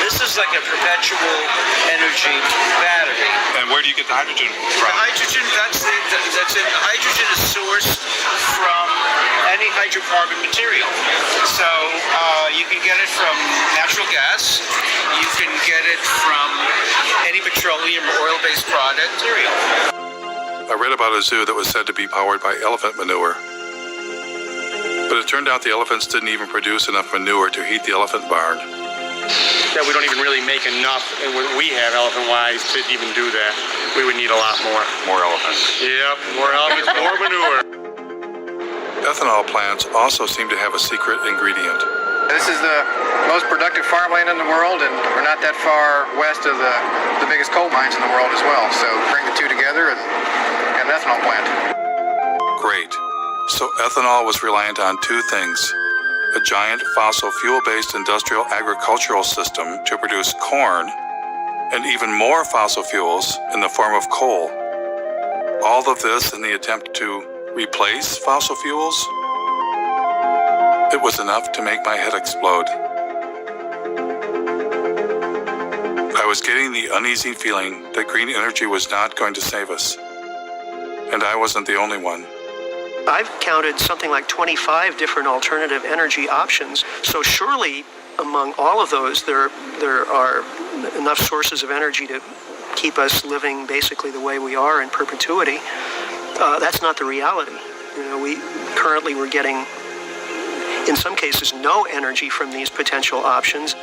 This is like a perpetual energy battery. And where do you get the hydrogen from? The hydrogen, that's it. Hydrogen is sourced from any hydrocarbon material. So you can get it from natural gas. You can get it from any petroleum or oil-based product material. I read about a zoo that was said to be powered by elephant manure. But it turned out the elephants didn't even produce enough manure to heat the elephant barn. That we don't even really make enough, and we have elephant-wise, to even do that. We would need a lot more. More elephants. Yep, more elephants, more manure. Ethanol plants also seem to have a secret ingredient. This is the most productive farmland in the world, and we're not that far west of the biggest coal mines in the world as well. So bring the two together and have an ethanol plant. Great. So ethanol was reliant on two things: a giant fossil fuel-based industrial agricultural system to produce corn, and even more fossil fuels in the form of coal. All of this in the attempt to replace fossil fuels? It was enough to make my head explode. I was getting the uneasy feeling that green energy was not going to save us. And I wasn't the only one. I've counted something like 25 different alternative energy options. So surely among all of those, there are enough sources of energy to keep us living basically the way we are in perpetuity. That's not the reality. You know, we're getting, in some cases, no energy from these potential options.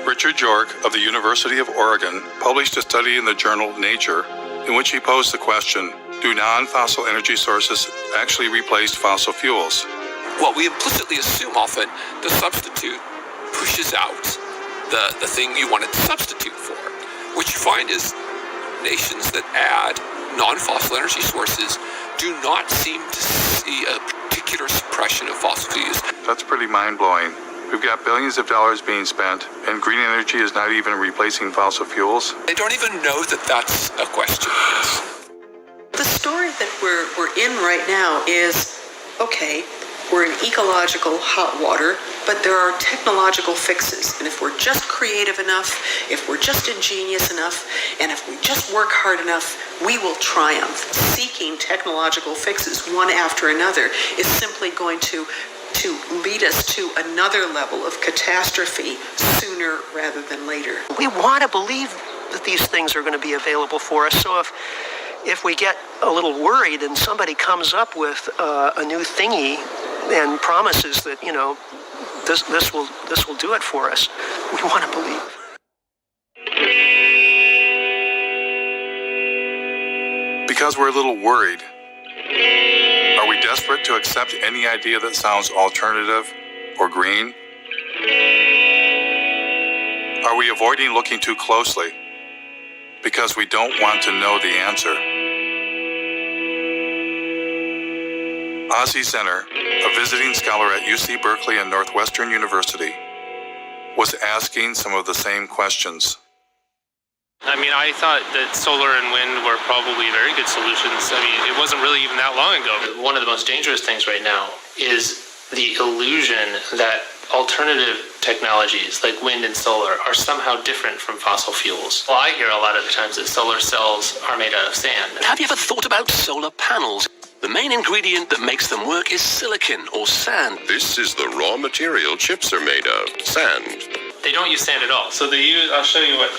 Richard York of the University of Oregon published a study in the journal Nature in which he posed the question, do non-fossil energy sources actually replace fossil fuels? Well, we implicitly assume often the substitute pushes out the thing you want to substitute for. What you find is nations that add non-fossil energy sources do not seem to see a particular suppression of fossil fuels. That's pretty mind-blowing. We've got billions of dollars being spent, and green energy is not even replacing fossil fuels. They don't even know that that's a question. The story that we're in right now is, okay, we're in ecological hot water, but there are technological fixes. And if we're just creative enough, if we're just ingenious enough, and if we just work hard enough, we will triumph. Seeking technological fixes one after another is simply going to lead us to another level of catastrophe sooner rather than later. We want to believe that these things are going to be available for us. So if we get a little worried and somebody comes up with a new thingy and promises that, you know, this will do it for us, we want to believe. Because we're a little worried. Are we desperate to accept any idea that sounds alternative or green? Are we avoiding looking too closely because we don't want to know the answer? Ozzie Zenner, a visiting scholar at UC Berkeley and Northwestern University, was asking some of the same questions. I mean, I thought that solar and wind were probably very good solutions. I mean, it wasn't really even that long ago. One of the most dangerous things right now is the illusion that alternative technologies like wind and solar are somehow different from fossil fuels. Well, I hear a lot of the times that solar cells are made out of sand. Have you ever thought about solar panels? The main ingredient that makes them work is silicon or sand. This is the raw material chips are made of, sand. They don't use sand at all. So they use, I'll show you what.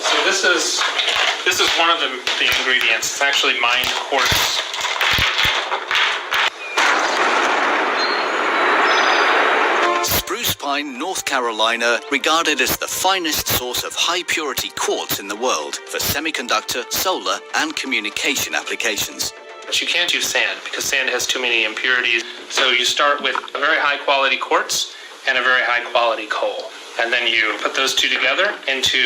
So this is one of the ingredients. It's actually mined quartz. Spruce Pine, North Carolina, regarded as the finest source of high-purity quartz in the world for semiconductor, solar, and communication applications. But you can't use sand because sand has too many impurities. So you start with a very high-quality quartz and a very high-quality coal. And then you put those two together into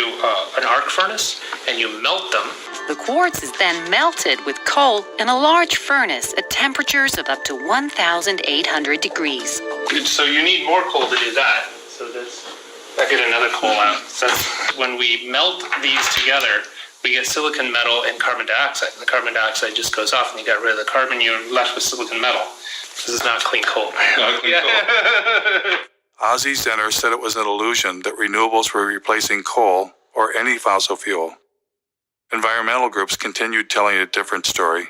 an arc furnace and you melt them. The quartz is then melted with coal in a large furnace at temperatures of up to 1,800 degrees. So you need more coal to do that. So I get another coal out. So when we melt these together, we get silicon metal and carbon dioxide. And the carbon dioxide just goes off and you got rid of the carbon, you're left with silicon metal. This is not clean coal. Not clean coal. Ozzie Zenner said it was an illusion that renewables were replacing coal or any fossil fuel. Environmental groups continued telling a different story.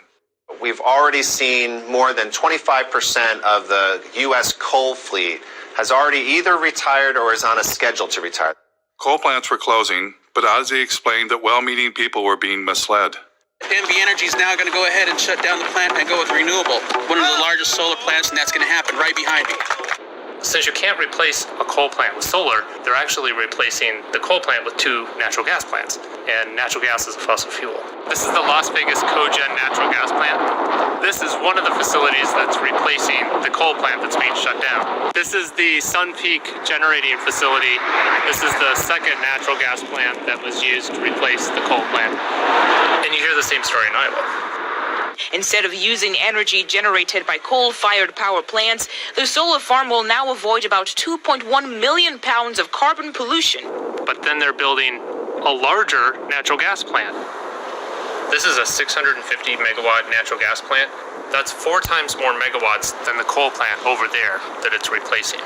We've already seen more than 25% of the U.S. coal fleet has already either retired or is on a schedule to retire. Coal plants were closing, but Ozzie explained that well-meaning people were being misled. NV Energy is now going to go ahead and shut down the plant and go with renewable. One of the largest solar plants, and that's going to happen right behind me. Since you can't replace a coal plant with solar, they're actually replacing the coal plant with 2 natural gas plants. And natural gas is a fossil fuel. This is the Las Vegas cogen natural gas plant. This is one of the facilities that's replacing the coal plant that's being shut down. This is the Sun Peak generating facility. This is the second natural gas plant that was used to replace the coal plant. And you hear the same story in Iowa. Instead of using energy generated by coal-fired power plants, the solar farm will now avoid about 2.1 million pounds of carbon pollution. But then they're building a larger natural gas plant. This is a 650 megawatt natural gas plant. That's 4 times more megawatts than the coal plant over there that it's replacing.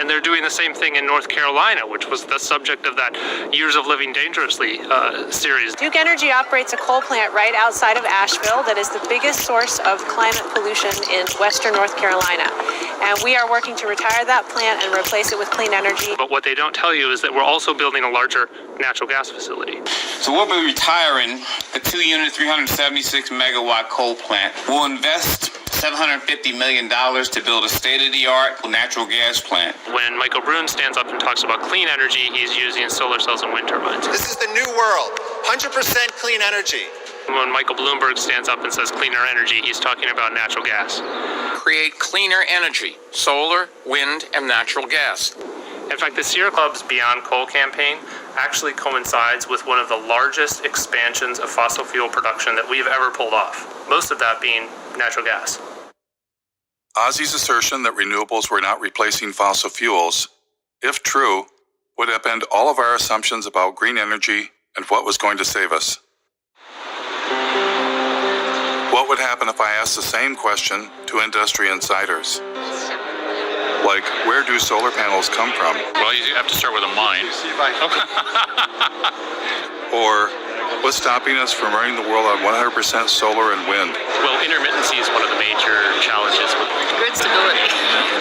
And they're doing the same thing in North Carolina, which was the subject of that Years of Living Dangerously series. Duke Energy operates a coal plant right outside of Asheville that is the biggest source of climate pollution in western North Carolina. And we are working to retire that plant and replace it with clean energy. But what they don't tell you is that we're also building a larger natural gas facility. So we'll be retiring the 2-unit, 376 megawatt coal plant. We'll invest $750 million to build a state-of-the-art natural gas plant. When Michael Brune stands up and talks about clean energy, he's using solar cells and wind turbines. This is the new world, 100% clean energy. When Michael Bloomberg stands up and says cleaner energy, he's talking about natural gas. Create cleaner energy, solar, wind, and natural gas. In fact, the Sierra Club's Beyond Coal campaign actually coincides with one of the largest expansions of fossil fuel production that we've ever pulled off, most of that being natural gas. Ozzie's assertion that renewables were not replacing fossil fuels, if true, would upend all of our assumptions about green energy and what was going to save us. What would happen if I asked the same question to industry insiders? Like, where do solar panels come from? Well, you have to start with a mine. Or, what's stopping us from running the world on 100% solar and wind? Well, intermittency is one of the major challenges. Grid stability.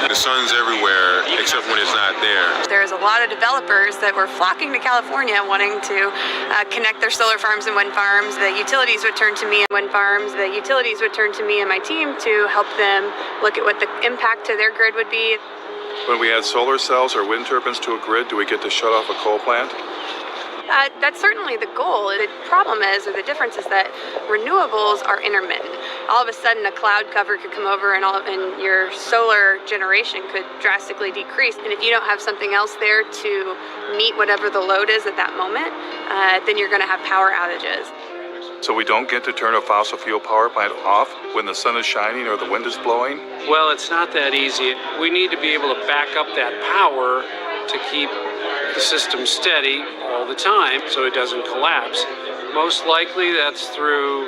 The sun's everywhere except when it's not there. There's a lot of developers that were flocking to California wanting to connect their solar farms and wind farms. The utilities would turn to me and wind farms. The utilities would turn to me and my team to help them look at what the impact to their grid would be. When we add solar cells or wind turbines to a grid, do we get to shut off a coal plant? That's certainly the goal. The problem is, or the difference is that renewables are intermittent. All of a sudden, a cloud cover could come over and your solar generation could drastically decrease. And if you don't have something else there to meet whatever the load is at that moment, then you're going to have power outages. So we don't get to turn a fossil fuel power plant off when the sun is shining or the wind is blowing? Well, it's not that easy. We need to be able to back up that power to keep the system steady all the time so it doesn't collapse. Most likely that's through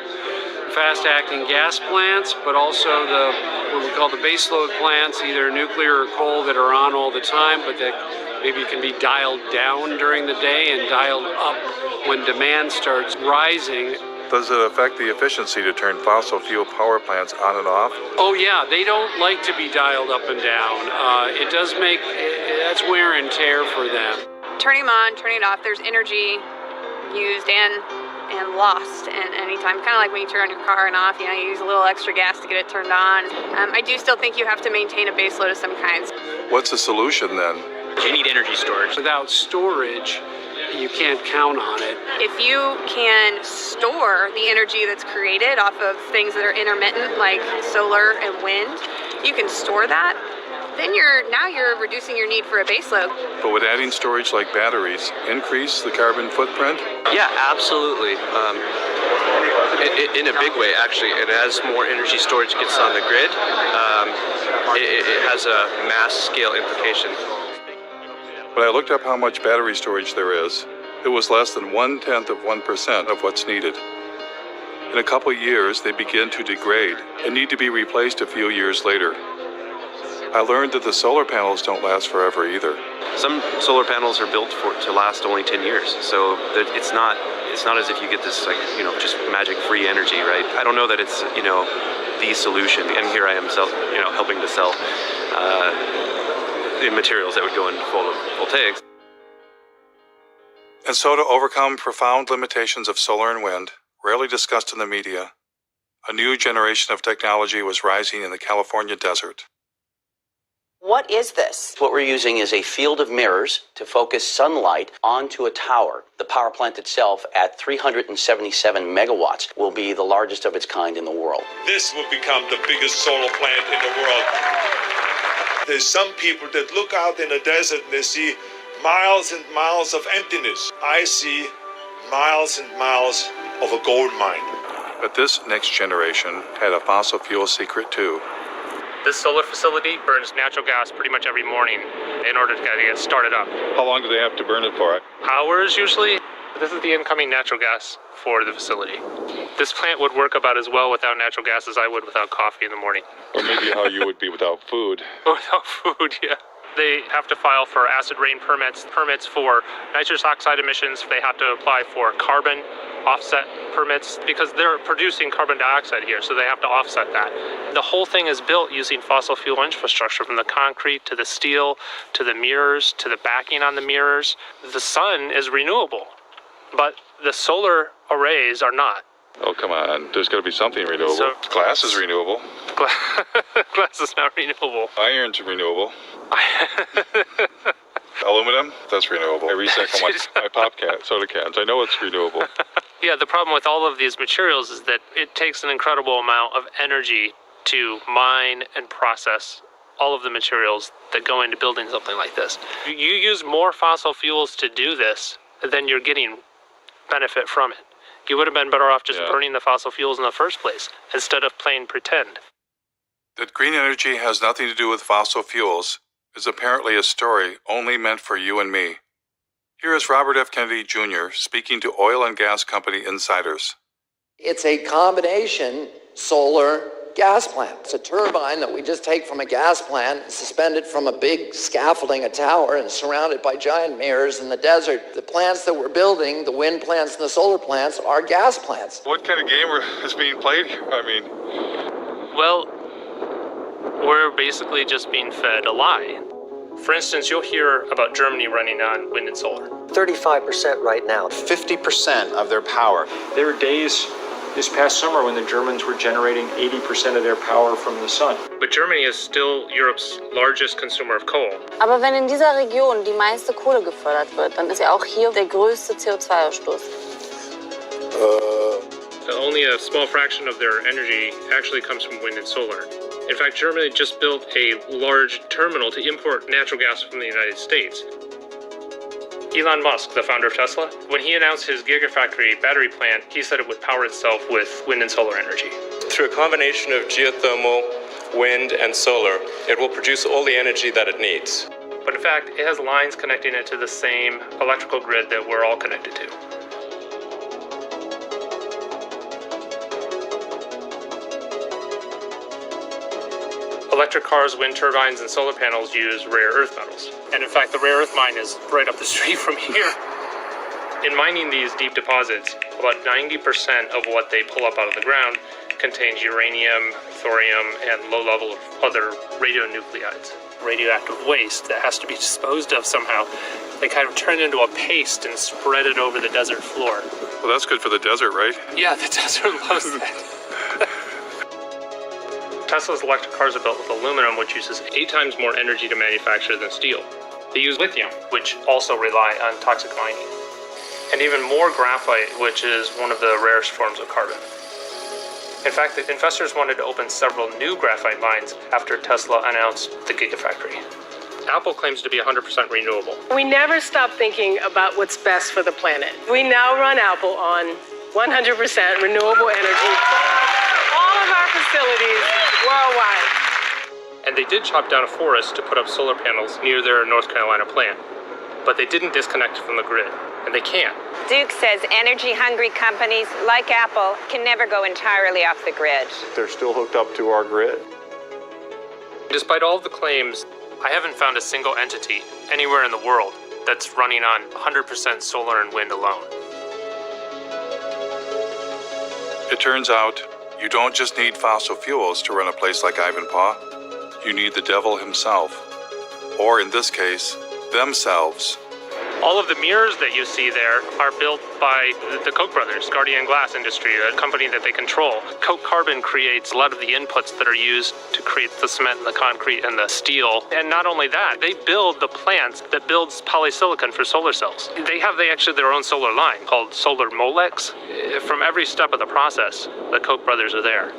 fast-acting gas plants, but also what we call the baseload plants, either nuclear or coal, that are on all the time, but that maybe can be dialed down during the day and dialed up when demand starts rising. Does it affect the efficiency to turn fossil fuel power plants on and off? Oh yeah, they don't like to be dialed up and down. It does make, that's wear and tear for them. Turning them on, turning it off, there's energy used and lost at any time. Kind of like when you turn your car on off, you use a little extra gas to get it turned on. I do still think you have to maintain a base load of some kinds. What's the solution then? You need energy storage. Without storage, you can't count on it. If you can store the energy that's created off of things that are intermittent, like solar and wind, you can store that, then you're reducing your need for a baseload. But would adding storage like batteries increase the carbon footprint? Yeah, absolutely. In a big way, actually. And as more energy storage gets on the grid, it has a mass scale implication. When I looked up how much battery storage there is, it was less than 0.1% of what's needed. In a couple of years, they begin to degrade and need to be replaced a few years later. I learned that the solar panels don't last forever either. Some solar panels are built to last only 10 years, so that it's not as if you get this just magic free energy, right? I don't know that it's the solution, and here I am helping to sell the materials that would go into photovoltaics. And so to overcome profound limitations of solar and wind, rarely discussed in the media, a new generation of technology was rising in the California desert. What is this? What we're using is a field of mirrors to focus sunlight onto a tower. The power plant itself, at 377 megawatts, will be the largest of its kind in the world. This will become the biggest solar plant in the world. There's some people that look out in the desert and they see miles and miles of emptiness. I see miles and miles of a gold mine. But this next generation had a fossil fuel secret too. This solar facility burns natural gas pretty much every morning in order to get it started up. How long do they have to burn it for? Hours usually. This is the incoming natural gas for the facility. This plant would work about as well without natural gas as I would without coffee in the morning. Or maybe how you would be without food. Without food, yeah. They have to file for acid rain permits for nitrous oxide emissions. They have to apply for carbon offset permits because they're producing carbon dioxide here, so they have to offset that. The whole thing is built using fossil fuel infrastructure, from the concrete to the steel to the mirrors to the backing on the mirrors. The sun is renewable, but the solar arrays are not. Oh, come on. There's got to be something renewable. So, glass is renewable. Glass is not renewable. Iron's renewable. Aluminum, that's renewable. I recycle my soda cans. I know it's renewable. Yeah, the problem with all of these materials is that it takes an incredible amount of energy to mine and process all of the materials that go into building something like this. You use more fossil fuels to do this than you're getting benefit from it. You would have been better off just burning the fossil fuels in the first place instead of playing pretend. That green energy has nothing to do with fossil fuels is apparently a story only meant for you and me. Here is Robert F. Kennedy Jr. speaking to oil and gas company insiders. It's a combination solar gas plant. It's a turbine that we just take from a gas plant, suspended from a big scaffolding, a tower, and surrounded by giant mirrors in the desert. The plants that we're building, the wind plants and the solar plants, are gas plants. What kind of game is being played here? Well, we're basically just being fed a lie. For instance, you'll hear about Germany running on wind and solar. 35% right now. 50% of their power. There were days this past summer when the Germans were generating 80% of their power from the sun. But Germany is still Europe's largest consumer of coal. Aber wenn in dieser Region die meiste Kohle gefördert wird, dann ist ja auch hier der größte CO2-Ausstoß. Only a small fraction of their energy actually comes from wind and solar. In fact, Germany just built a large terminal to import natural gas from the United States. Elon Musk, the founder of Tesla, when he announced his Gigafactory battery plant, he said it would power itself with wind and solar energy. Through a combination of geothermal, wind, and solar, it will produce all the energy that it needs. But in fact, it has lines connecting it to the same electrical grid that we're all connected to. Electric cars, wind turbines, and solar panels use rare earth metals. And in fact, the rare earth mine is right up the street from here. In mining these deep deposits, about 90% of what they pull up out of the ground contains uranium, thorium, and low level of other radionuclides. Radioactive waste that has to be disposed of somehow. They kind of turn it into a paste and spread it over the desert floor. Well, that's good for the desert, right? Yeah, the desert loves that. Tesla's electric cars are built with aluminum, which uses 8 times more energy to manufacture than steel. They use lithium, which also rely on toxic mining, and even more graphite, which is one of the rarest forms of carbon. In fact, the investors wanted to open several new graphite mines after Tesla announced the Gigafactory. Apple claims to be 100% renewable. We never stop thinking about what's best for the planet. We now run Apple on 100% renewable energy. All of our facilities worldwide. And they did chop down a forest to put up solar panels near their North Carolina plant. But they didn't disconnect from the grid, and they can't. Duke says energy-hungry companies like Apple can never go entirely off the grid. They're still hooked up to our grid. Despite all of the claims, I haven't found a single entity anywhere in the world that's running on 100% solar and wind alone. It turns out, you don't just need fossil fuels to run a place like Ivanpah. You need the devil himself. Or in this case, themselves. All of the mirrors that you see there are built by the Koch brothers, Guardian Glass Industry, a company that they control. Koch Carbon creates a lot of the inputs that are used to create the cement and the concrete and the steel. And not only that, they build the plants that builds polysilicon for solar cells. They have actually their own solar line called Solar Molex. From every step of the process, the Koch brothers are there.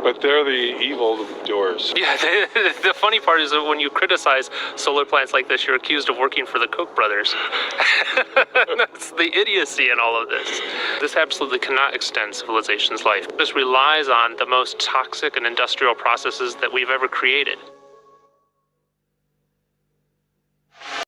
But they're the evil doers. Yeah, the funny part is that when you criticize solar plants like this, you're accused of working for the Koch brothers. That's the idiocy in all of this. This absolutely cannot extend civilization's life. This relies on the most toxic and industrial processes that we've ever created.